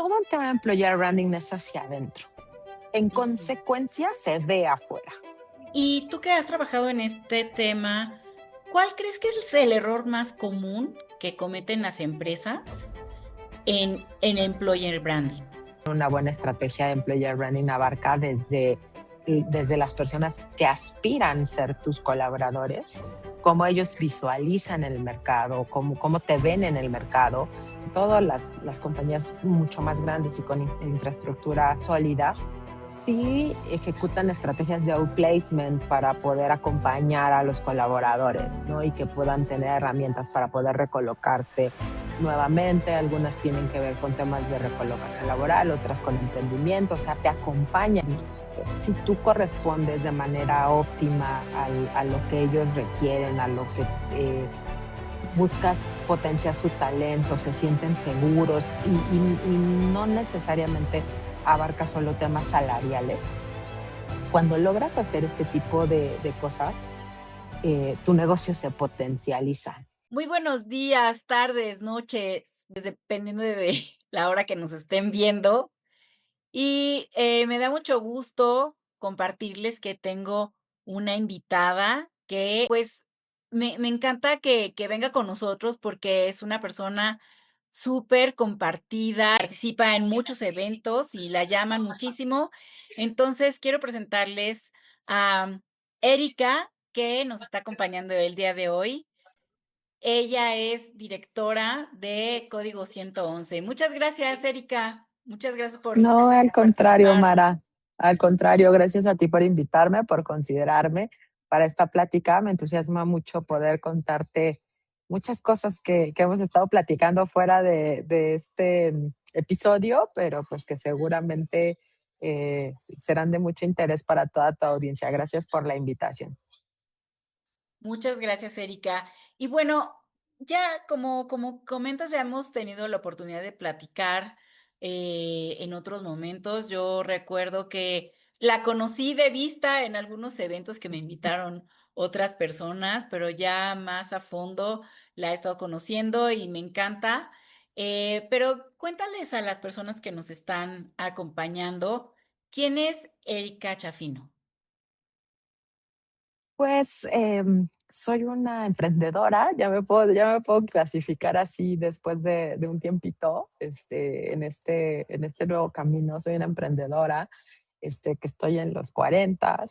todo el tema de employer branding es hacia adentro. En Ujú. consecuencia, se ve afuera. Y tú que has trabajado en este tema, ¿cuál crees que es el error más común que cometen las empresas en employer branding? Una buena estrategia de employer branding abarca desde las personas que aspiran a ser tus colaboradores, cómo ellos visualizan el mercado, cómo te ven en el mercado. Todas las compañías mucho más grandes y con infraestructura sólida sí ejecutan estrategias de outplacement para poder acompañar a los colaboradores, ¿no? Y que puedan tener herramientas para poder recolocarse nuevamente. Algunas tienen que ver con temas de recolocación laboral, otras con emprendimiento, o sea, te acompañan. Si tú correspondes de manera óptima a lo que ellos requieren, a lo que buscas potenciar su talento, se sienten seguros y no necesariamente abarca solo temas salariales. Cuando logras hacer este tipo de cosas, tu negocio se potencializa. Muy buenos días, tardes, noches, dependiendo de la hora que nos estén viendo. Y, me da mucho gusto compartirles que tengo una invitada que, pues, me encanta que venga con nosotros porque es una persona súper compartida, participa en muchos eventos y la llaman muchísimo. Entonces, quiero presentarles a Erika, que nos está acompañando el día de hoy. Ella es directora de Código 111. Muchas gracias, Erika. Muchas gracias No, al por contrario, participar. Mara. Al contrario, gracias a ti por invitarme, por considerarme para esta plática. Me entusiasma mucho poder contarte muchas cosas que hemos estado platicando fuera de este episodio, pero pues que seguramente serán de mucho interés para toda tu audiencia. Gracias por la invitación. Muchas gracias, Erika. Y bueno, ya como comentas, ya hemos tenido la oportunidad de platicar, en otros momentos. Yo recuerdo que la conocí de vista en algunos eventos que me invitaron otras personas, pero ya más a fondo la he estado conociendo y me encanta. Pero cuéntales a las personas que nos están acompañando, ¿quién es Erika Chafino? Pues soy una emprendedora, ya me puedo clasificar así después de un tiempito en este nuevo camino. Soy una emprendedora que estoy en los 40,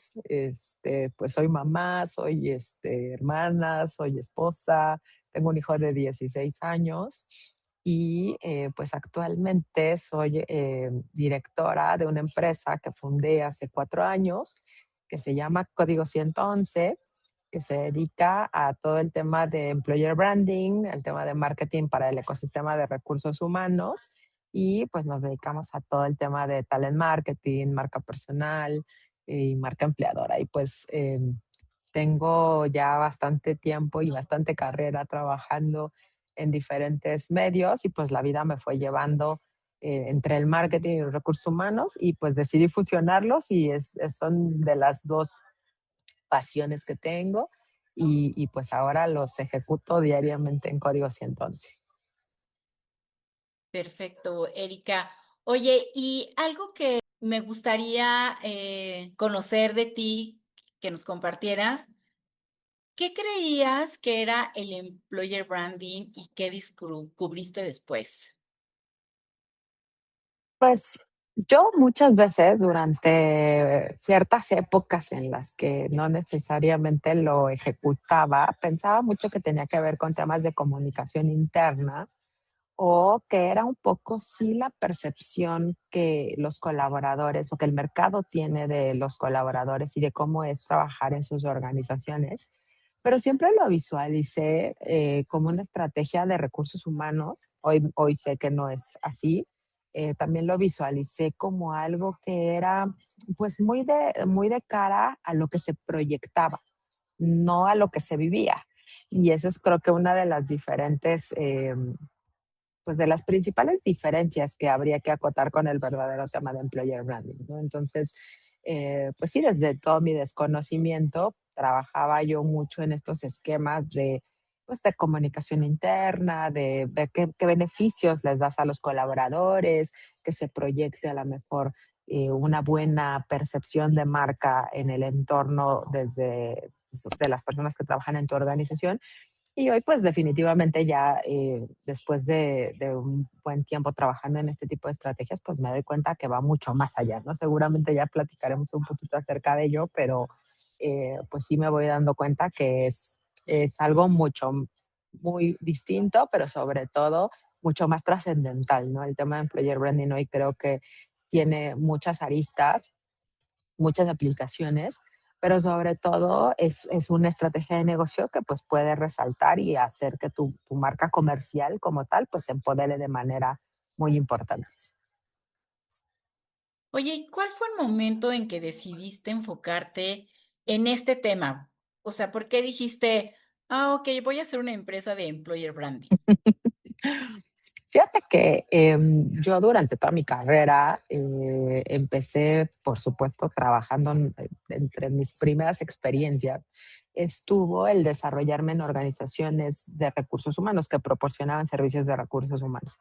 pues soy mamá, soy hermana, soy esposa, tengo un hijo de 16 años y pues actualmente soy directora de una empresa que fundé hace 4 años que se llama Código 111, que se dedica a todo el tema de employer branding, el tema de marketing para el ecosistema de recursos humanos y pues nos dedicamos a todo el tema de talent marketing, marca personal y marca empleadora. Y pues tengo ya bastante tiempo y bastante carrera trabajando en diferentes medios y pues la vida me fue llevando entre el marketing y los recursos humanos y pues decidí fusionarlos y son de las dos pasiones que tengo y pues ahora los ejecuto diariamente en Código 111. Perfecto, Erika. Oye, y algo que me gustaría conocer de ti, que nos compartieras, ¿qué creías que era el employer branding y qué descubriste después? Pues yo muchas veces durante ciertas épocas en las que no necesariamente lo ejecutaba, pensaba mucho que tenía que ver con temas de comunicación interna o que era un poco sí la percepción que los colaboradores o que el mercado tiene de los colaboradores y de cómo es trabajar en sus organizaciones, pero siempre lo visualicé como una estrategia de recursos humanos. Hoy sé que no es así. También lo visualicé como algo que era pues muy de cara a lo que se proyectaba, no a lo que se vivía. Y eso es creo que una de las diferentes pues de las principales diferencias que habría que acotar con el verdadero tema de employer branding, ¿no? Entonces, pues sí, desde todo mi desconocimiento, trabajaba yo mucho en estos esquemas de pues, de comunicación interna, de ver qué beneficios les das a los colaboradores, que se proyecte a lo mejor una buena percepción de marca en el entorno desde pues, de las personas que trabajan en tu organización. Y hoy, pues definitivamente ya después de un buen tiempo trabajando en este tipo de estrategias, pues me doy cuenta que va mucho más allá, ¿no? Seguramente ya platicaremos un poquito acerca de ello, pero pues sí me voy dando cuenta que es algo mucho, muy distinto, pero sobre todo mucho más trascendental, ¿no? El tema de employer branding hoy creo que tiene muchas aristas, muchas aplicaciones, pero sobre todo es una estrategia de negocio que pues puede resaltar y hacer que tu marca comercial como tal pues se empodere de manera muy importante. Oye, ¿y cuál fue el momento en que decidiste enfocarte en este tema? O sea, ¿por qué dijiste: "Ah, okey, voy a hacer una empresa de employer branding"? Fíjate que yo durante toda mi carrera empecé, por supuesto, trabajando entre mis primeras experiencias, estuvo el desarrollarme en organizaciones de recursos humanos que proporcionaban servicios de recursos humanos.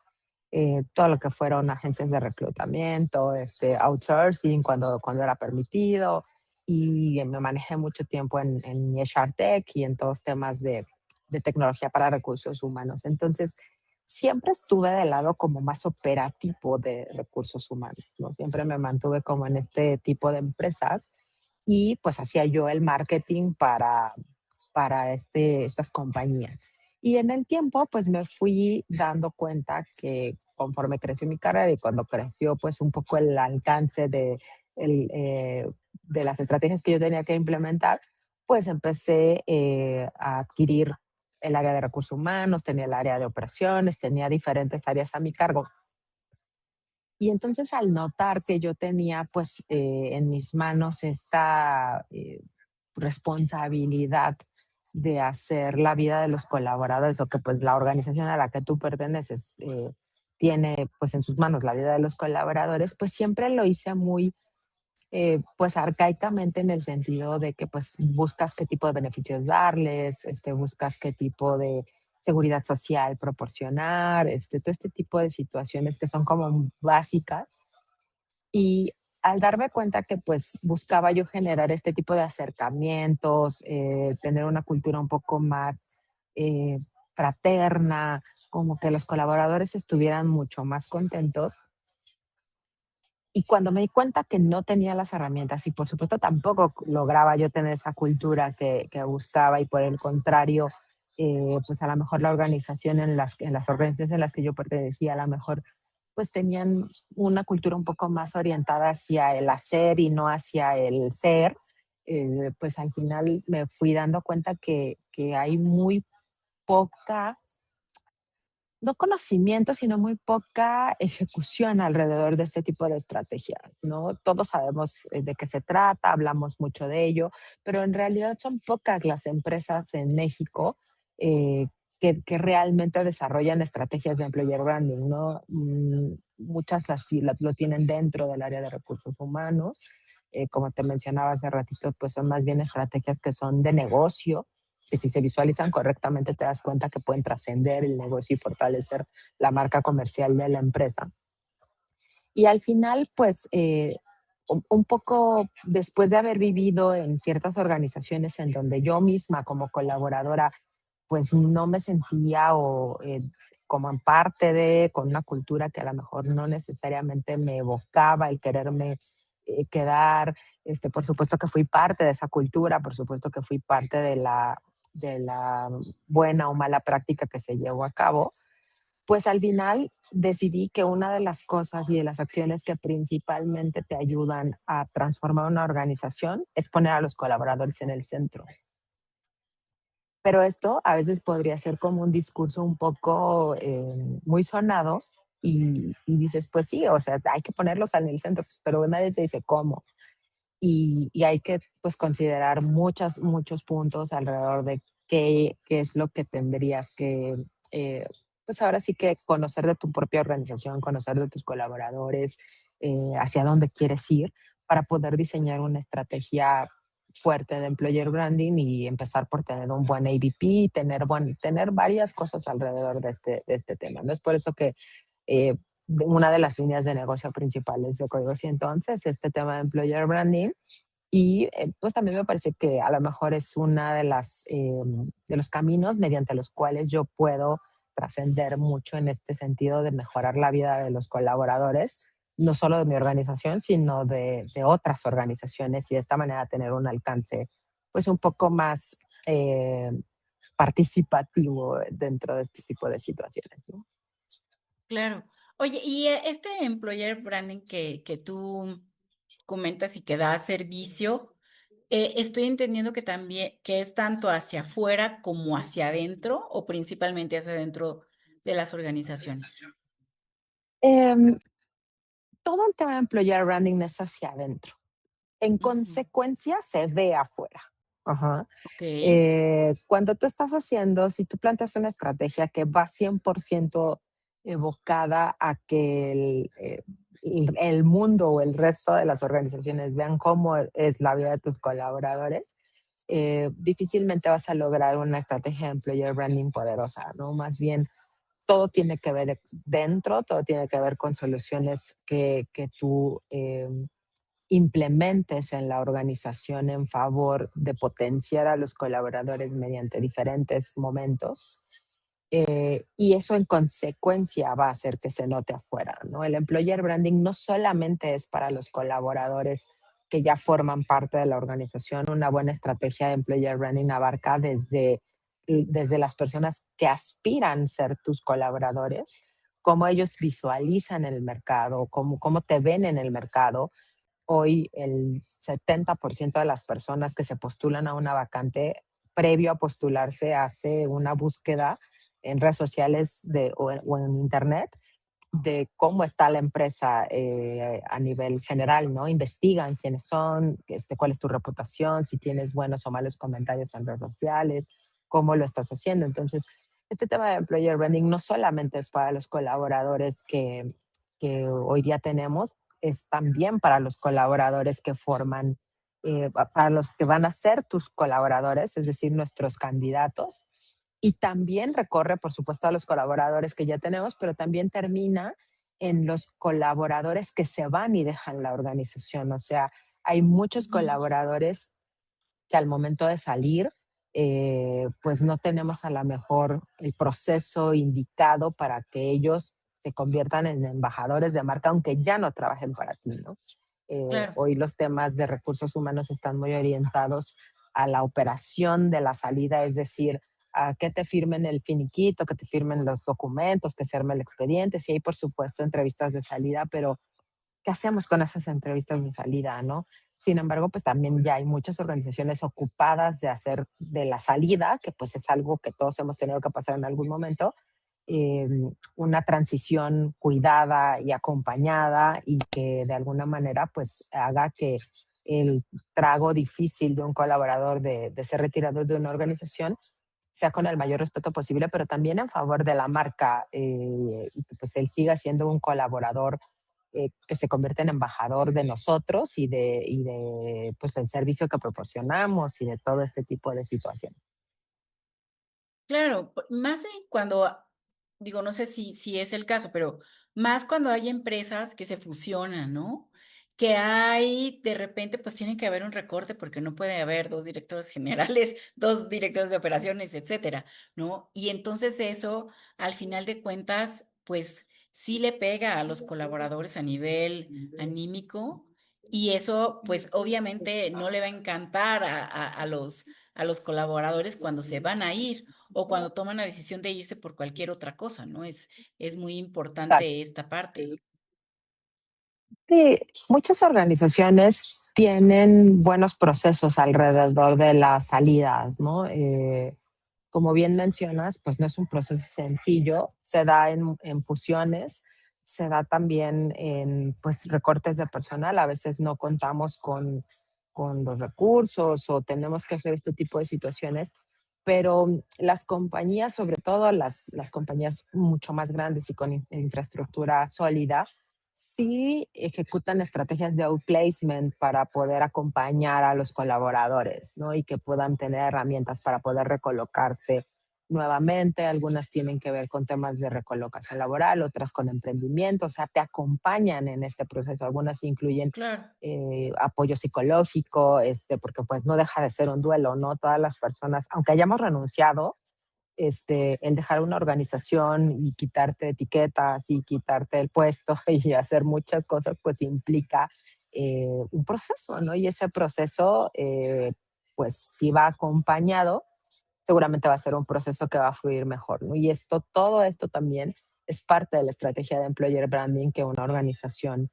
Todo lo que fueron agencias de reclutamiento, outsourcing cuando era permitido, y me manejé mucho tiempo en HR Tech y en todos temas de tecnología para recursos humanos. Entonces, siempre estuve del lado como más operativo de recursos humanos, ¿no? Siempre me mantuve como en este tipo de empresas y pues hacía yo el marketing para estas compañías. Y en el tiempo, pues me fui dando cuenta que conforme creció mi carrera y cuando creció pues un poco el alcance el, eh, de las estrategias que yo tenía que implementar, pues empecé a adquirir el área de recursos humanos, tenía el área de operaciones, tenía diferentes áreas a mi cargo. Y entonces al notar que yo tenía pues en mis manos esta responsabilidad de hacer la vida de los colaboradores o que pues la organización a la que tú perteneces tiene pues en sus manos la vida de los colaboradores, pues siempre lo hice muy pues arcaicamente en el sentido de que pues buscas qué tipo de beneficios darles, buscas qué tipo de seguridad social proporcionar, todo este tipo de situaciones que son como básicas y al darme cuenta que pues buscaba yo generar este tipo de acercamientos, tener una cultura un poco más eh, fraterna, como que los colaboradores estuvieran mucho más contentos, y cuando me di cuenta que no tenía las herramientas y por supuesto tampoco lograba yo tener esa cultura que buscaba y por el contrario, pues a lo mejor la organización en las organizaciones en las que yo pertenecía, a lo mejor pues tenían una cultura un poco más orientada hacia el hacer y no hacia el ser, pues al final me fui dando cuenta que hay muy poca no conocimiento, sino muy poca ejecución alrededor de este tipo de estrategias, ¿no? Todos sabemos de qué se trata, hablamos mucho de ello, pero en realidad son pocas las empresas en México eh, que realmente desarrollan estrategias de employer branding, ¿no? Muchas lo tienen dentro del área de recursos humanos. Como te mencionaba hace ratito, pues son más bien estrategias que son de negocio, que si se visualizan correctamente te das cuenta que pueden trascender el negocio y fortalecer la marca comercial de la empresa. Y al final, pues, un poco después de haber vivido en ciertas organizaciones en donde yo misma como colaboradora, pues no me sentía como en parte con una cultura que a lo mejor no necesariamente me evocaba el quererme quedar, por supuesto que fui parte de esa cultura, por supuesto que fui parte de la buena o mala práctica que se llevó a cabo, pues al final decidí que una de las cosas y de las acciones que principalmente te ayudan a transformar una organización es poner a los colaboradores en el centro. Pero esto a veces podría ser como un discurso un poco muy sonado y dices, pues sí, o sea, hay que ponerlos en el centro, pero nadie te dice cómo. Y hay que pues considerar muchos puntos alrededor de qué es lo que tendrías que, pues ahora sí que conocer de tu propia organización, conocer de tus colaboradores, hacia dónde quieres ir para poder diseñar una estrategia fuerte de employer branding y empezar por tener un buen AVP, tener varias cosas alrededor de este tema. No es por eso que eh, una de las líneas de negocio principales de Código 111 es este tema de employer branding y pues también me parece que a lo mejor es una de los caminos mediante los cuales yo puedo trascender mucho en este sentido de mejorar la vida de los colaboradores, no solo de mi organización, sino de otras organizaciones y de esta manera tener un alcance pues un poco más participativo dentro de este tipo de situaciones, ¿no? Claro. Oye, y, este employer branding que tú comentas y que da servicio, estoy entendiendo que también que es tanto hacia afuera como hacia adentro, ¿o principalmente hacia adentro de las organizaciones? Em, Todo el tema de employer branding es hacia adentro. En Ujú. consecuencia, se ve afuera. Ajá. Okey, Cuando tú estás haciendo, si tú planteas una estrategia que va 100% evocada a que el mundo o el resto de las organizaciones vean cómo es la vida de tus colaboradores, difícilmente vas a lograr una estrategia de employer branding poderosa, ¿no? Más bien, todo tiene que ver dentro, todo tiene que ver con soluciones que tú implementes en la organización en favor de potenciar a los colaboradores mediante diferentes momentos. Y eso en consecuencia va a hacer que se note afuera, ¿no? El employer branding no solamente es para los colaboradores que ya forman parte de la organización, una buena estrategia de employer branding abarca desde las personas que aspiran a ser tus colaboradores, cómo ellos visualizan el mercado, cómo te ven en el mercado. Hoy el 70% de las personas que se postulan a una vacante, previo a postularse, hace una búsqueda en redes sociales o en internet de cómo está la empresa a nivel general, ¿no? Investigan quiénes son, cuál es tu reputación, si tienes buenos o malos comentarios en redes sociales, cómo lo estás haciendo. Entonces, este tema de employer branding no solamente es para los colaboradores que hoy día tenemos, es también para los colaboradores que forman, para los que van a ser tus colaboradores, es decir, nuestros candidatos, y también recorre, por supuesto, a los colaboradores que ya tenemos, pero también termina en los colaboradores que se van y dejan la organización. O sea, hay muchos colaboradores que al momento de salir, pues no tenemos a lo mejor el proceso indicado para que ellos se conviertan en embajadores de marca, aunque ya no trabajen para ti, ¿no? claro. Hoy los temas de recursos humanos están muy orientados a la operación de la salida, es decir, a que te firmen el finiquito, que te firmen los documentos, que se arme el expediente. Sí hay, por supuesto, entrevistas de salida, pero ¿qué hacemos con esas entrevistas de salida, no? Sin embargo, pues también ya hay muchas organizaciones ocupadas de hacer de la salida, que pues es algo que todos hemos tenido que pasar en algún momento, eh, una transición cuidada y acompañada y que de alguna manera pues haga que el trago difícil de un colaborador de ser retirado de una organización sea con el mayor respeto posible, pero también en favor de la marca y que pues él siga siendo un colaborador que se convierte en embajador de nosotros y de pues el servicio que proporcionamos y de todo este tipo de situaciones. Claro, más cuando, digo, no sé si es el caso, pero más cuando hay empresas que se fusionan, ¿no? Que hay, de repente, pues tiene que haber un recorte porque no puede haber 2 directores generales, 2 directores de operaciones, etcétera, ¿no? Y entonces eso, al final de cuentas, pues sí le pega a los colaboradores a nivel anímico, y eso, pues, obviamente no le va a encantar a los colaboradores cuando se van a ir o cuando toman la decisión de irse por cualquier otra cosa, ¿no? Es muy importante esta parte. Sí, muchas organizaciones tienen buenos procesos alrededor de las salidas, ¿no? Como bien mencionas, pues no es un proceso sencillo, se da en fusiones, se da también en pues recortes de personal, a veces no contamos con los recursos o tenemos que hacer este tipo de situaciones, pero las compañías, sobre todo las compañías mucho más grandes y con infraestructura sólida, sí ejecutan estrategias de outplacement para poder acompañar a los colaboradores, ¿no? Y que puedan tener herramientas para poder recolocarse nuevamente. Algunas tienen que ver con temas de recolocación laboral, otras con emprendimiento, o sea, te acompañan en este proceso. Algunas incluyen Claro. apoyo psicológico, porque pues no deja de ser un duelo, ¿no? Todas las personas, aunque hayamos renunciado, el dejar una organización y quitarte etiquetas y quitarte el puesto y hacer muchas cosas, pues implica un proceso, ¿no? Y ese proceso, pues si va acompañado, seguramente va a ser un proceso que va a fluir mejor, ¿no? Y todo esto también es parte de la estrategia de employer branding que una organización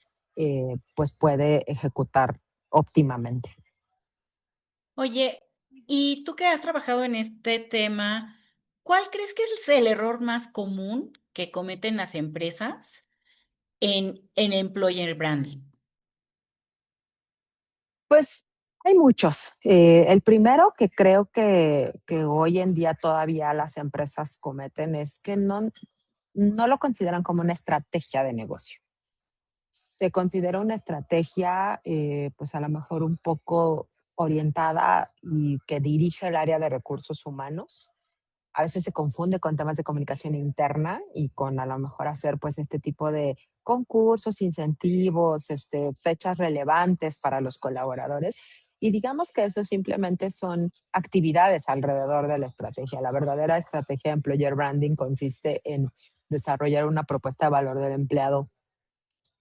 pues puede ejecutar óptimamente. Oye, y tú que has trabajado en este tema, ¿cuál crees que es el error más común que cometen las empresas en employer branding? Pues hay muchos. El primero que creo que hoy en día todavía las empresas cometen es que no lo consideran como una estrategia de negocio. Se considera una estrategia, pues a lo mejor un poco orientada y que dirige el área de recursos humanos. A veces se confunde con temas de comunicación interna y con a lo mejor hacer pues este tipo de concursos, incentivos, fechas relevantes para los colaboradores. Y digamos que eso simplemente son actividades alrededor de la estrategia. La verdadera estrategia de employer branding consiste en desarrollar una propuesta de valor del empleado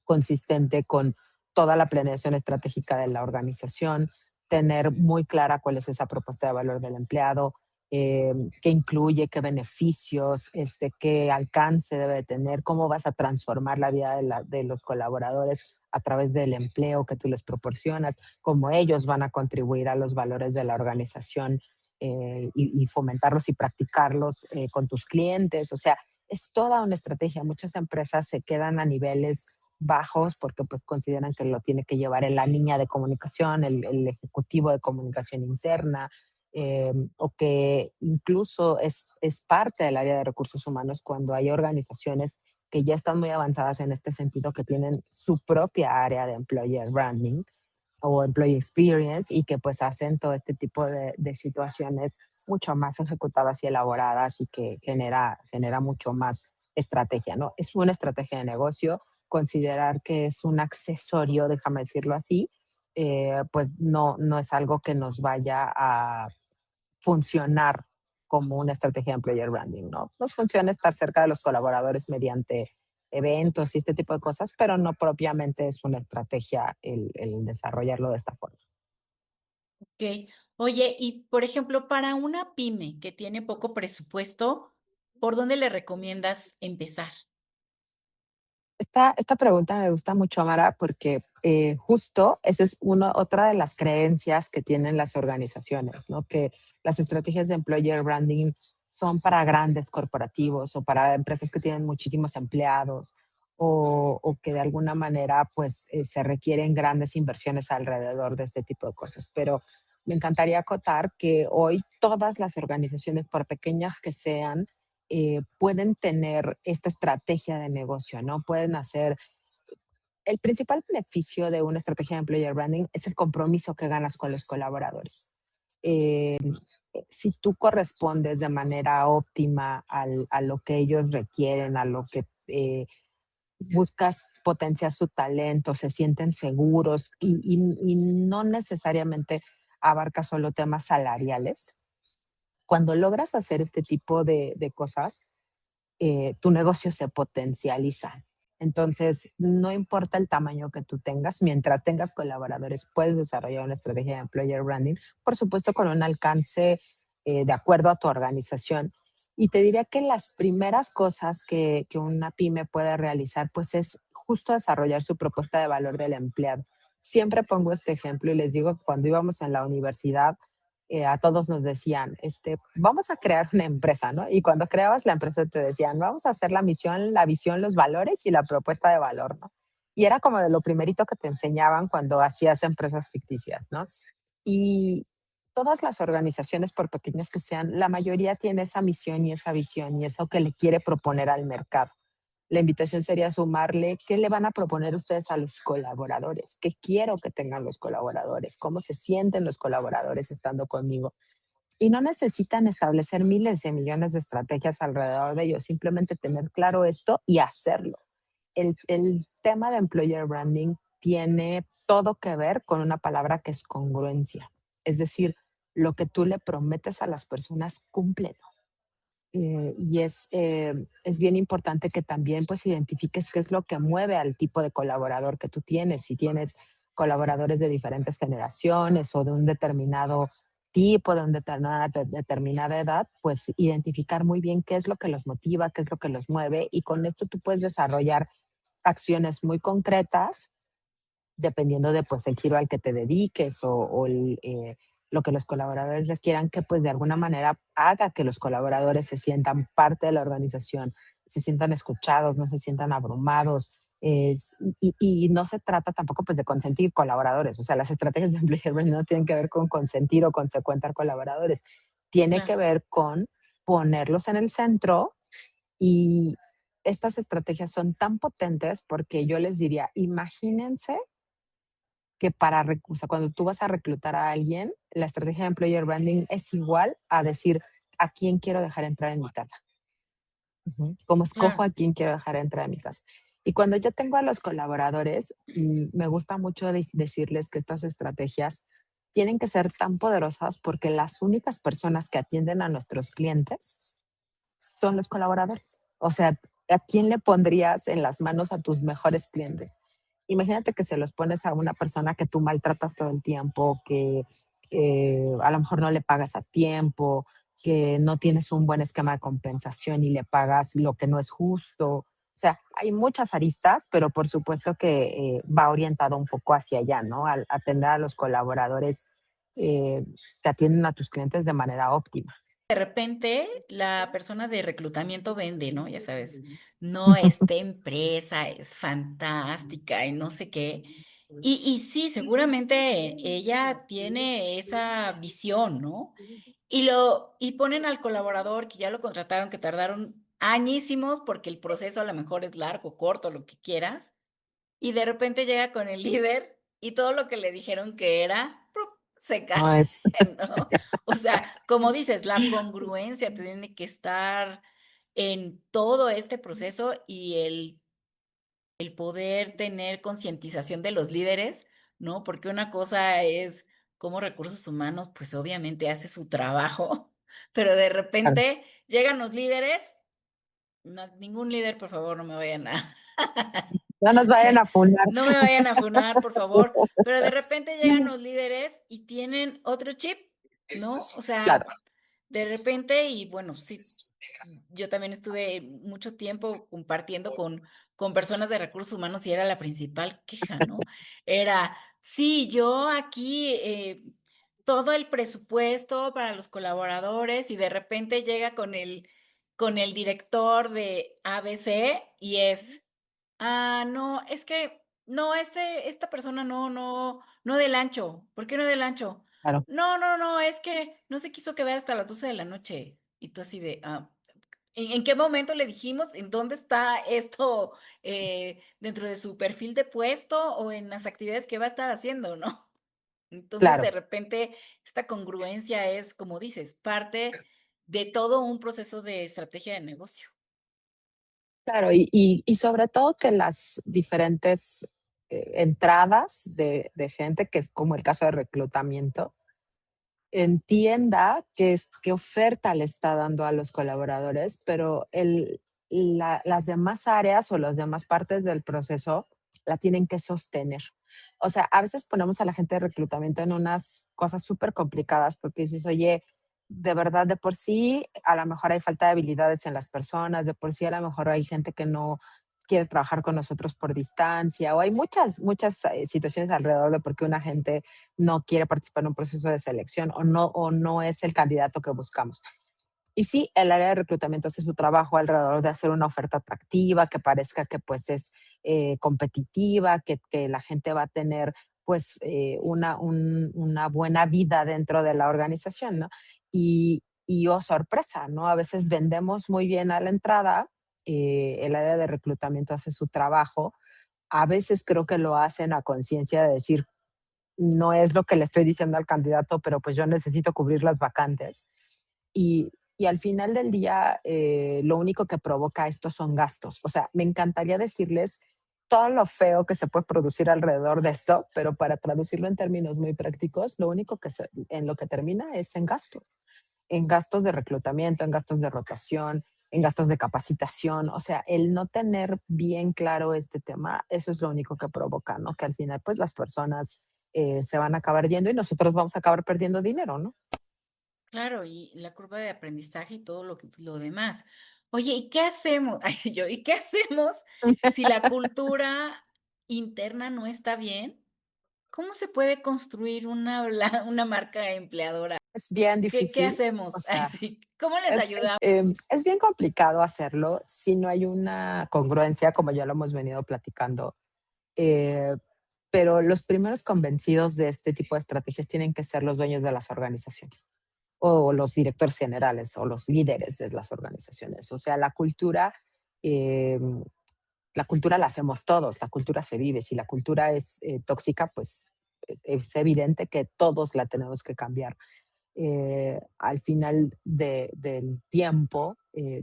consistente con toda la planeación estratégica de la organización, tener muy clara cuál es esa propuesta de valor del empleado, qué incluye, qué beneficios, qué alcance debe tener, cómo vas a transformar la vida de los colaboradores a través del empleo que tú les proporcionas, cómo ellos van a contribuir a los valores de la organización y fomentarlos y practicarlos con tus clientes. O sea, es toda una estrategia. Muchas empresas se quedan a niveles bajos porque pues consideran que lo tiene que llevar la niña de comunicación, el ejecutivo de comunicación interna, o que incluso es parte del área de recursos humanos cuando hay organizaciones que ya están muy avanzadas en este sentido, que tienen su propia área de employer branding o employee experience y que pues hacen todo este tipo de situaciones mucho más ejecutadas y elaboradas y que genera mucho más estrategia, ¿no? Es una estrategia de negocio, considerar que es un accesorio, déjame decirlo así, pues no es algo que nos vaya a funcionar como una estrategia de employer branding, ¿no? Nos funciona estar cerca de los colaboradores mediante eventos y este tipo de cosas, pero no propiamente es una estrategia el desarrollarlo de esta forma. Okey. Oye, y por ejemplo, para una pyme que tiene poco presupuesto, ¿por dónde le recomiendas empezar? Esta pregunta me gusta mucho, Amara, porque justo esa es otra de las creencias que tienen las organizaciones, ¿no? Que las estrategias de employer branding son para grandes corporativos o para empresas que tienen muchísimos empleados o que de alguna manera pues se requieren grandes inversiones alrededor de este tipo de cosas. Pero me encantaría acotar que hoy todas las organizaciones, por pequeñas que sean, pueden tener esta estrategia de negocio, ¿no? Pueden hacer, el principal beneficio de una estrategia de employer branding es el compromiso que ganas con los colaboradores. Eh, si tú correspondes de manera óptima a lo que ellos requieren, a lo que buscas potenciar su talento, se sienten seguros y no necesariamente abarca solo temas salariales. Cuando logras hacer este tipo de cosas, tu negocio se potencializa. Entonces, no importa el tamaño que tú tengas, mientras tengas colaboradores, puedes desarrollar una estrategia de employer branding, por supuesto con un alcance de acuerdo a tu organización. Y te diría que las primeras cosas que una pyme puede realizar, pues es justo desarrollar su propuesta de valor del empleado. Siempre pongo este ejemplo y les digo que cuando íbamos en la universidad, a todos nos decían, vamos a crear una empresa, ¿no? Y cuando creabas la empresa te decían, vamos a hacer la misión, la visión, los valores y la propuesta de valor, ¿no? Y era como de lo primerito que te enseñaban cuando hacías empresas ficticias, ¿no? Y todas las organizaciones, por pequeñas que sean, la mayoría tiene esa misión y esa visión y eso que le quiere proponer al mercado. la invitación sería sumarle qué le van a proponer ustedes a los colaboradores, qué quiero que tengan los colaboradores, cómo se sienten los colaboradores estando conmigo. Y no necesitan establecer miles de millones de estrategias alrededor de ellos, simplemente tener claro esto y hacerlo. El tema de employer branding tiene todo que ver con una palabra que es congruencia. Es decir, lo que tú le prometes a las personas, cúmplelo. Es bien importante que también pues identifiques qué es lo que mueve al tipo de colaborador que tú tienes. Si tienes colaboradores de diferentes generaciones o de un determinado tipo, de una determinada edad, pues identificar muy bien qué es lo que los motiva, qué es lo que los mueve y con esto tú puedes desarrollar acciones muy concretas dependiendo de pues el giro al que te dediques o lo que los colaboradores requieran, que pues de alguna manera haga que los colaboradores se sientan parte de la organización, se sientan escuchados, no se sientan abrumados. Y no se trata tampoco pues de consentir colaboradores, o sea, las estrategias de employer branding no tienen que ver con consentir o consecuentar colaboradores, tiene que Claro. ver con ponerlos en el centro y estas estrategias son tan potentes porque yo les diría, imagínense que o sea, cuando tú vas a reclutar a alguien, la estrategia de employer branding es igual a decir a quién quiero dejar entrar en mi casa. Ujú. Cómo escojo Claro. a quién quiero dejar entrar en mi casa. Y cuando yo tengo a los colaboradores, me gusta mucho decirles que estas estrategias tienen que ser tan poderosas porque las únicas personas que atienden a nuestros clientes son los colaboradores. O sea, ¿a quién le pondrías en las manos a tus mejores clientes? Imagínate que se los pones a una persona que tú maltratas todo el tiempo, que a lo mejor no le pagas a tiempo, que no tienes un buen esquema de compensación y le pagas lo que no es justo. O sea, hay muchas aristas, pero por supuesto que va orientado un poco hacia allá, ¿no? Al atender a los colaboradores eh, que atienden a tus clientes de manera óptima. De repente, la persona de reclutamiento vende, ¿no? Ya sabes, no, esta empresa es fantástica y no sé qué. Y sí, seguramente ella tiene esa visión, ¿no? Y ponen al colaborador que ya lo contrataron, que tardaron añísimos, porque el proceso a lo mejor es largo, corto, lo que quieras, y de repente llega con el líder y todo lo que le dijeron que era, ¡prup!, se cae, No es, ¿no? O sea, como dices, la congruencia tiene que estar en todo este proceso y el poder tener concientización de los líderes, ¿no? Porque una cosa es cómo recursos humanos, pues obviamente hace su trabajo, pero de claro. repente llegan los líderes, ningún líder, por favor, no me vayan a No nos vayan a funar. no me vayan a funar, por favor, pero de repente llegan los líderes y tienen otro chip, ¿no? O Claro, sea, de repente y bueno, sí, yo también estuve mucho tiempo compartiendo con personas de recursos humanos y era la principal queja, ¿no? Era: "Sí, yo aquí, todo el presupuesto para los colaboradores", y de repente llega con el director de ABC y es: "Ah, no, es que no, esta persona no del ancho, ¿por qué no del ancho? claro, No, no, no, es que no se quiso quedar hasta las 12 de la noche". Y tú así de, ¿en qué momento le dijimos? ¿En dónde está esto, dentro de su perfil de puesto o en las actividades que va a estar haciendo, no? Entonces, de claro, repente, esta congruencia es, como dices, parte de todo un proceso de estrategia de negocio. claro. Y sobre todo que las diferentes entradas de gente, que es como el caso de reclutamiento, entienda qué oferta le está dando a los colaboradores, pero las demás áreas o las demás partes del proceso la tienen que sostener. O sea, a veces ponemos a la gente de reclutamiento en unas cosas súper complicadas porque dices, oye, de verdad, de por sí, a lo mejor hay falta de habilidades en las personas, de por sí, a lo mejor hay gente que no quiere trabajar con nosotros por distancia, o hay muchas situaciones alrededor de por qué una gente no quiere participar en un proceso de selección o no es el candidato que buscamos. Y sí, el área de reclutamiento hace su trabajo alrededor de hacer una oferta atractiva, que parezca que pues es competitiva, que la gente va a tener pues una buena vida dentro de la organización, ¿no? Y oh sorpresa, ¿no? A veces vendemos muy bien a la entrada, el área de reclutamiento hace su trabajo. A veces creo que lo hacen a conciencia de decir, no es lo que le estoy diciendo al candidato, pero pues yo necesito cubrir las vacantes. Y al final del día, lo único que provoca esto son gastos. O sea, me encantaría decirles todo lo feo que se puede producir alrededor de esto, pero para traducirlo en términos muy prácticos, lo único en lo que termina es en gastos de reclutamiento, en gastos de rotación, en gastos de capacitación. O sea, el no tener bien claro este tema, eso es lo único que provoca, ¿no? Que al final, pues las personas se van a acabar yendo y nosotros vamos a acabar perdiendo dinero, ¿no? Claro, y la curva de aprendizaje y todo lo demás. Oye, ¿y qué hacemos? Ay, yo, ¿y qué hacemos si la cultura interna no está bien? ¿Cómo se puede construir una marca empleadora? Es bien ¿Qué difícil, o hacemos? Ay, sea, sí, ¿cómo les ayudamos? es bien complicado hacerlo si no hay una congruencia, como ya lo hemos venido platicando. Eh, pero los primeros convencidos de este tipo de estrategias tienen que ser los dueños de las organizaciones o los directores generales o los líderes de las organizaciones. O sea, eh, la cultura la hacemos todos, la cultura se vive. Si la cultura es tóxica, pues es evidente que todos la tenemos que cambiar. Al final del tiempo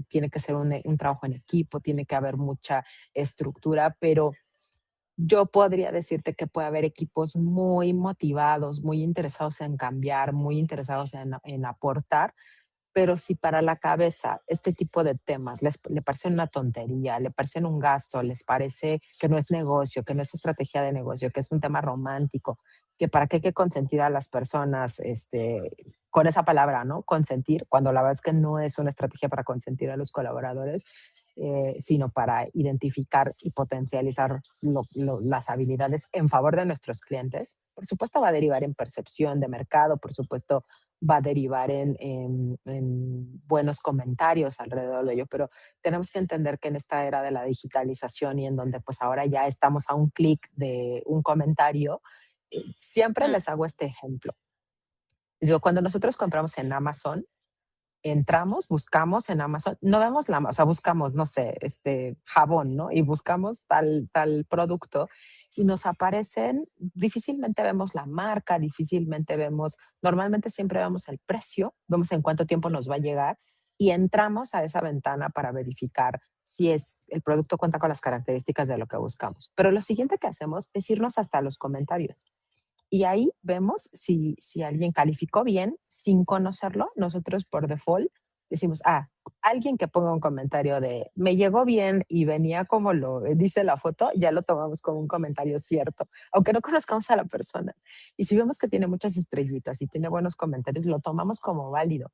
tiene que ser un trabajo en equipo, tiene que haber mucha estructura, pero yo podría decirte que puede haber equipos muy motivados, muy interesados en cambiar, muy interesados en aportar, pero si para la cabeza este tipo de temas le parecen una tontería, le parecen un gasto, les parece que no es negocio, que no es estrategia de negocio, que es un tema romántico, que para qué hay que consentir a las personas, con esa palabra, ¿no? Consentir, cuando la verdad es que no es una estrategia para consentir a los colaboradores, sino para identificar y potencializar las habilidades en favor de nuestros clientes. Por supuesto va a derivar en percepción de mercado, por supuesto va a derivar en buenos comentarios alrededor de ello, pero tenemos que entender que en esta era de la digitalización y en donde pues ahora ya estamos a un clic de un comentario, siempre Claro, les hago este ejemplo. Yo, cuando nosotros compramos en Amazon, entramos, buscamos en Amazon, no vemos o sea, buscamos, no sé, jabón, ¿no? Y buscamos tal producto y nos aparecen, difícilmente vemos la marca, difícilmente vemos, normalmente siempre vemos el precio, vemos en cuánto tiempo nos va a llegar y entramos a esa ventana para verificar si el producto cuenta con las características de lo que buscamos. Pero lo siguiente que hacemos es irnos hasta los comentarios. Y ahí vemos si alguien calificó bien sin conocerlo. Nosotros por default decimos, alguien que ponga un comentario de me llegó bien y venía como lo dice la foto, ya lo tomamos como un comentario cierto, aunque no conozcamos a la persona. Y si vemos que tiene muchas estrellitas y tiene buenos comentarios, lo tomamos como válido.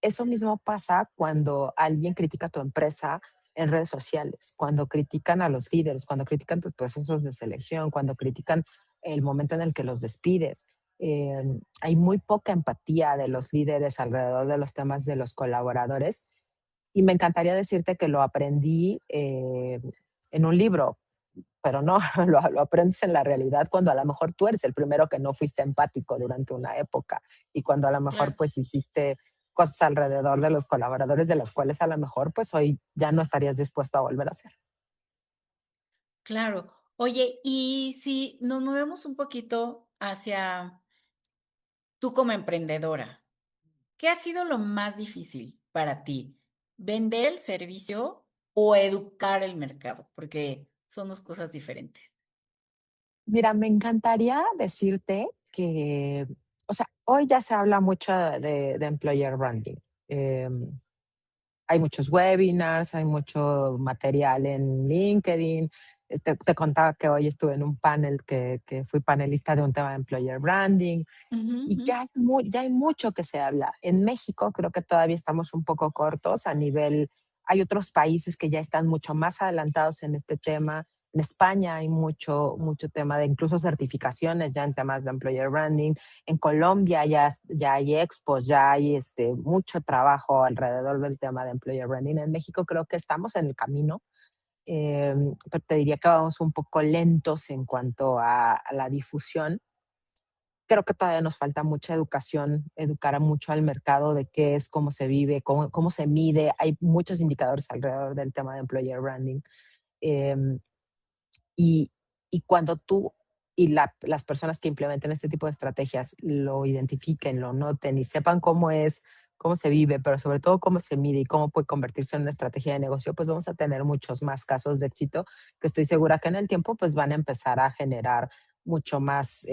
Eso mismo pasa cuando alguien critica tu empresa en redes sociales, cuando critican a los líderes, cuando critican tus procesos de selección, cuando critican el momento en el que los despides. Hay muy poca empatía de los líderes alrededor de los temas de los colaboradores y me encantaría decirte que lo aprendí en un libro, pero no, lo aprendes en la realidad cuando a lo mejor tú eres el primero que no fuiste empático durante una época y cuando a lo mejor claro, pues hiciste cosas alrededor de los colaboradores de las cuales a lo mejor pues hoy ya no estarías dispuesto a volver a hacer. claro. Oye, y si nos movemos un poquito hacia tú como emprendedora, ¿qué ha sido lo más difícil para ti? ¿Vender el servicio o educar el mercado? Porque son 2 cosas diferentes. Mira, me encantaría decirte que, o sea, hoy ya se habla mucho de employer branding. Hay muchos webinars, hay mucho material en LinkedIn. Te contaba que hoy estuve en un panel que fui panelista de un tema de employer branding Ujú, y ujú. ya hay mucho que se habla. En México creo que todavía estamos un poco cortos a nivel, hay otros países que ya están mucho más adelantados en este tema. En España hay mucho tema de incluso certificaciones ya en temas de employer branding. En Colombia ya hay expos, ya hay mucho trabajo alrededor del tema de employer branding. En México creo que estamos en el camino, pero te diría que vamos un poco lentos en cuanto a la difusión. Creo que todavía nos falta mucha educación, educar a mucho al mercado de qué es, cómo se vive, cómo se mide. Hay muchos indicadores alrededor del tema de employer branding. Em, y, y cuando tú y las personas que implementen este tipo de estrategias lo identifiquen, lo noten y sepan cómo es, cómo se vive, pero sobre todo cómo se mide y cómo puede convertirse en una estrategia de negocio, pues vamos a tener muchos más casos de éxito que estoy segura que en el tiempo pues van a empezar a generar mucho más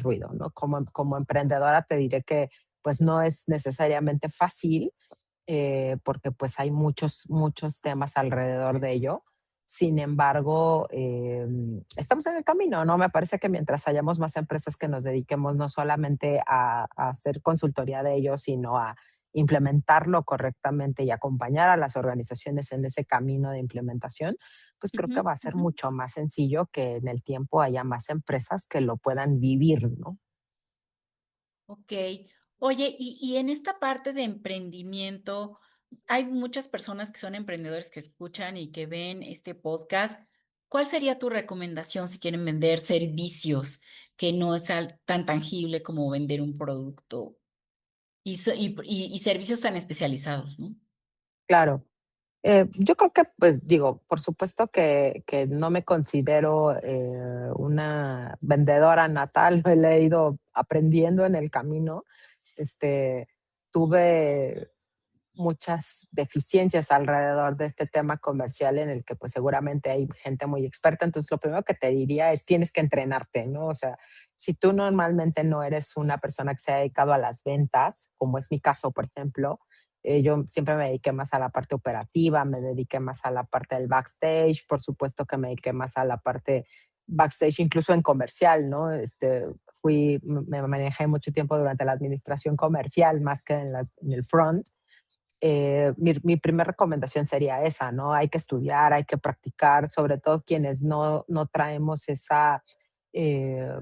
ruido, ¿no? Como emprendedora te diré que pues no es necesariamente fácil, porque pues hay muchos temas alrededor de ello. Sin embargo, estamos en el camino, ¿no? Me parece que mientras hayamos más empresas que nos dediquemos no solamente a hacer consultoría de ello, sino a implementarlo correctamente y acompañar a las organizaciones en ese camino de implementación, pues creo Ujú, que va a ser ujú. mucho más sencillo que en el tiempo haya más empresas que lo puedan vivir, ¿no? Okey. Oye, y en esta parte de emprendimiento, hay muchas personas que son emprendedores que escuchan y que ven este podcast. ¿Cuál sería tu recomendación si quieren vender servicios que no es tan tangible como vender un producto y servicios tan especializados, no? Claro. Yo creo que, pues digo, por supuesto que no me considero una vendedora natal, lo he ido aprendiendo en el camino. Este, tuve muchas deficiencias alrededor de este tema comercial en el que pues seguramente hay gente muy experta. Entonces, lo primero que te diría es tienes que entrenarte, ¿no? O sea, si tú normalmente no eres una persona que se ha dedicado a las ventas, como es mi caso, por ejemplo, yo siempre me dediqué más a la parte operativa, me dediqué más a la parte del backstage, por supuesto que me dediqué más a la parte backstage, incluso en comercial, ¿no? Me manejé mucho tiempo durante la administración comercial más que en el front. Mi primera recomendación sería esa, ¿no? Hay que estudiar, hay que practicar, sobre todo quienes no traemos esa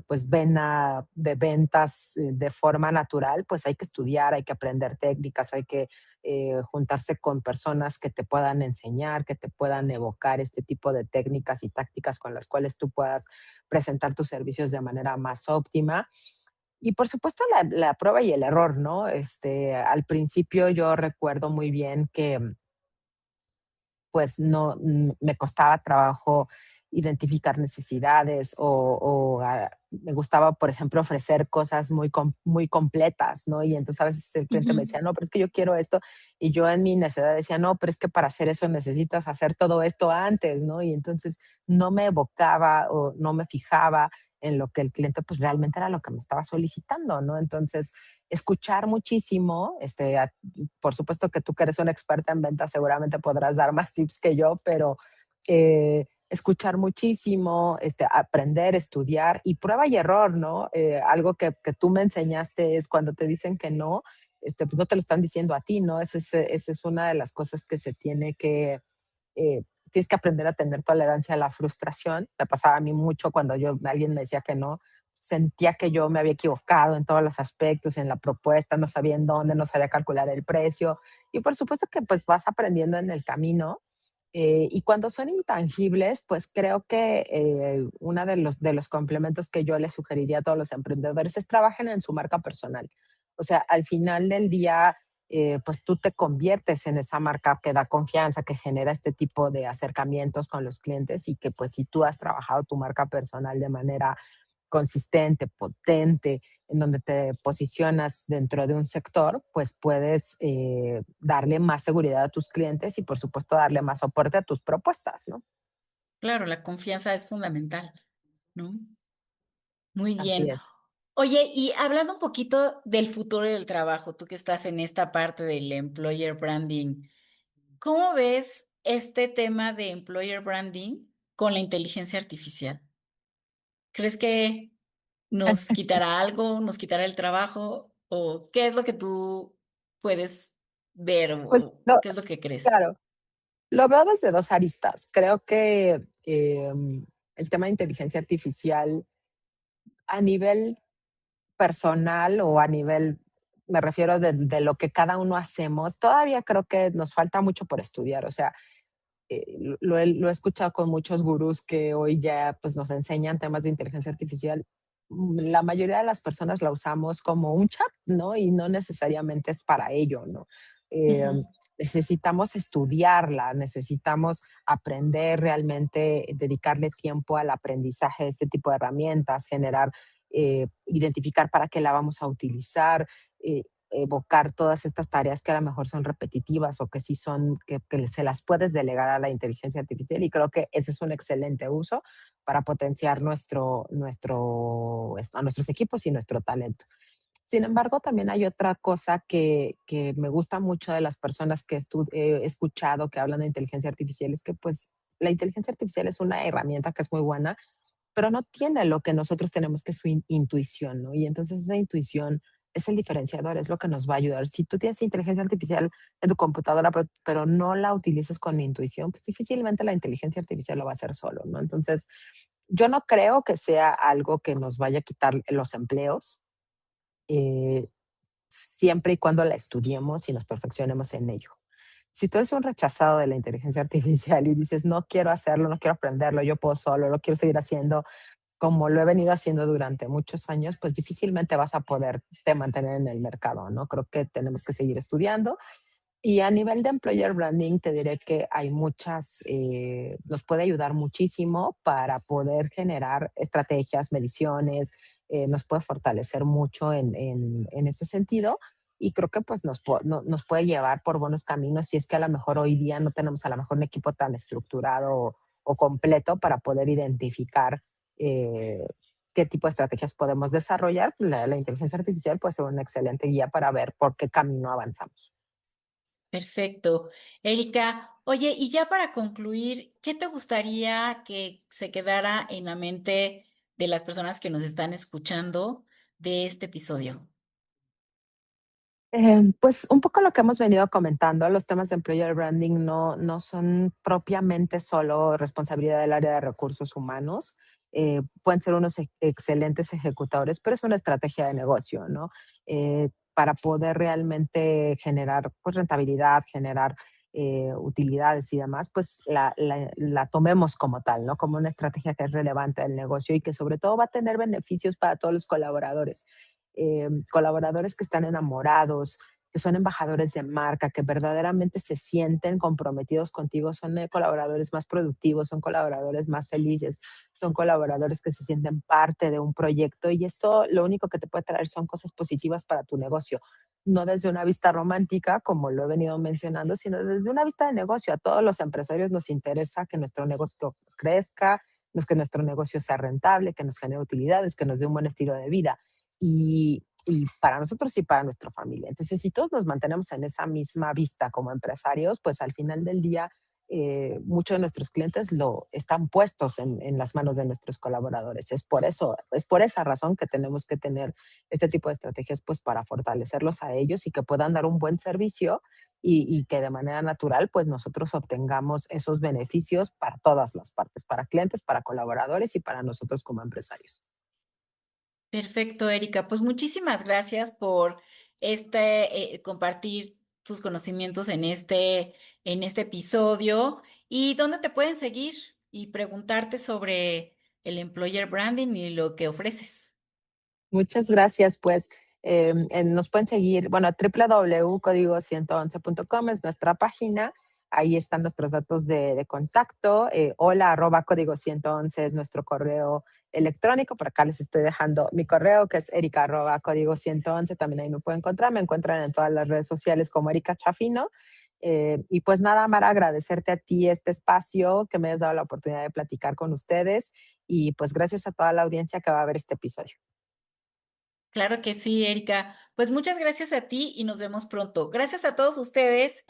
pues vena de ventas de forma natural, pues hay que estudiar, hay que aprender técnicas, hay que juntarse con personas que te puedan enseñar, que te puedan evocar este tipo de técnicas y tácticas con las cuales tú puedas presentar tus servicios de manera más óptima. Y por supuesto la prueba y el error, ¿no? Al principio yo recuerdo muy bien que pues no, me costaba trabajo identificar necesidades me gustaba, por ejemplo, ofrecer cosas muy completas, ¿no? Y entonces a veces el cliente me Ujú. decía, no, pero es que yo quiero esto. Y yo en mi necedad decía, no, pero es que para hacer eso necesitas hacer todo esto antes, ¿no? Y entonces no me evocaba o no me fijaba en lo que el cliente pues realmente era lo que me estaba solicitando, ¿no? Entonces, escuchar muchísimo, por supuesto que tú que eres una experta en ventas seguramente podrás dar más tips que yo, pero escuchar muchísimo, aprender, estudiar y prueba y error, ¿no? Algo que tú me enseñaste es cuando te dicen que no, pues no te lo están diciendo a ti, ¿no? Esa es una de las cosas que se tiene que, tienes que aprender a tener tolerancia a la frustración. Me pasaba a mí mucho cuando alguien me decía que no, sentía que yo me había equivocado en todos los aspectos, en la propuesta, no sabía en dónde, no sabía calcular el precio. Y por supuesto que pues vas aprendiendo en el camino. Y cuando son intangibles, pues creo que uno de los complementos que yo les sugeriría a todos los emprendedores es trabajen en su marca personal. O sea, al final del día, pues tú te conviertes en esa marca que da confianza, que genera este tipo de acercamientos con los clientes y que pues si tú has trabajado tu marca personal de manera consistente, potente, en donde te posicionas dentro de un sector, pues puedes darle más seguridad a tus clientes y por supuesto darle más soporte a tus propuestas, ¿no? Claro, la confianza es fundamental, ¿no? Muy Así bien. es. Oye, y hablando un poquito del futuro del trabajo, tú que estás en esta parte del employer branding, ¿cómo ves este tema de employer branding con la inteligencia artificial? ¿Crees que nos quitará algo, nos quitará el trabajo? ¿O qué es lo que tú puedes ver Pues o qué es lo que crees? claro, lo veo desde dos aristas. Creo que el tema de inteligencia artificial a nivel personal o a nivel, me refiero de lo que cada uno hacemos, todavía creo que nos falta mucho por estudiar. O sea, lo he escuchado con muchos gurús que hoy ya pues, nos enseñan temas de inteligencia artificial la mayoría de las personas la usamos como un chat, ¿no? Y no necesariamente es para ello, ¿no? Eh, Ujú. Necesitamos estudiarla, necesitamos aprender realmente, dedicarle tiempo al aprendizaje de este tipo de herramientas, generar, identificar para qué la vamos a utilizar, evocar todas estas tareas que a lo mejor son repetitivas o que sí son, que se las puedes delegar a la inteligencia artificial y creo que ese es un excelente uso para potenciar a nuestros equipos y nuestro talento. Sin embargo, también hay otra cosa que me gusta mucho de las personas que he escuchado que hablan de inteligencia artificial, es que pues la inteligencia artificial es una herramienta que es muy buena, pero no tiene lo que nosotros tenemos, que es su intuición, ¿no? Y entonces esa intuición es el diferenciador, es lo que nos va a ayudar. Si tú tienes inteligencia artificial en tu computadora, pero no la utilizas con intuición, pues difícilmente la inteligencia artificial lo va a hacer solo, ¿no? Entonces, yo no creo que sea algo que nos vaya a quitar los empleos, eh, siempre y cuando la estudiemos y nos perfeccionemos en ello. Si tú eres un rechazado de la inteligencia artificial y dices, no quiero hacerlo, no quiero aprenderlo, yo puedo solo, lo quiero seguir haciendo como lo he venido haciendo durante muchos años, pues difícilmente vas a poder te mantener en el mercado, ¿no? Creo que tenemos que seguir estudiando y a nivel de employer branding, te diré que hay muchas, nos puede ayudar muchísimo para poder generar estrategias, mediciones, nos puede fortalecer mucho en ese sentido. Y creo que pues nos puede llevar por buenos caminos si es que a lo mejor hoy día no tenemos a lo mejor un equipo tan estructurado o completo para poder identificar eh, qué tipo de estrategias podemos desarrollar. La inteligencia artificial puede ser una excelente guía para ver por qué camino avanzamos. Perfecto. Erika, oye, y ya para concluir, ¿qué te gustaría que se quedara en la mente de las personas que nos están escuchando de este episodio? Pues un poco lo que hemos venido comentando, los temas de employer branding no son propiamente solo responsabilidad del área de recursos humanos. Pueden ser unos excelentes ejecutadores, pero es una estrategia de negocio, ¿no? Para poder realmente generar pues, rentabilidad, generar utilidades y demás, pues la tomemos como tal, ¿no? Como una estrategia que es relevante del negocio y que sobre todo va a tener beneficios para todos los colaboradores, colaboradores que están enamorados, que son embajadores de marca, que verdaderamente se sienten comprometidos contigo, son colaboradores más productivos, son colaboradores más felices, son colaboradores que se sienten parte de un proyecto y esto lo único que te puede traer son cosas positivas para tu negocio. No desde una vista romántica, como lo he venido mencionando, sino desde una vista de negocio. A todos los empresarios nos interesa que nuestro negocio crezca, que nuestro negocio sea rentable, que nos genere utilidades, que nos dé un buen estilo de vida y para nosotros y para nuestra familia. Entonces, si todos nos mantenemos en esa misma vista como empresarios, pues al final del día, muchos de nuestros clientes lo están puestos en las manos de nuestros colaboradores. Es por eso, es por esa razón que tenemos que tener este tipo de estrategias, pues para fortalecerlos a ellos y que puedan dar un buen servicio y que de manera natural, pues nosotros obtengamos esos beneficios para todas las partes, para clientes, para colaboradores y para nosotros como empresarios. Perfecto, Erika. Pues muchísimas gracias por compartir tus conocimientos en este episodio. ¿Y dónde te pueden seguir y preguntarte sobre el employer branding y lo que ofreces? Muchas gracias, pues, nos pueden seguir, bueno, www.código111.com es nuestra página, ahí están nuestros datos de contacto, hola arroba código 111 es nuestro correo electrónico, por acá les estoy dejando mi correo que es erica arroba código 111, también ahí me pueden encontrar, me encuentran en todas las redes sociales como Erika Chafino, y pues nada, Mara, agradecerte a ti este espacio que me has dado la oportunidad de platicar con ustedes y pues gracias a toda la audiencia que va a ver este episodio. Claro que sí, Erika. Pues muchas gracias a ti y nos vemos pronto. Gracias a todos ustedes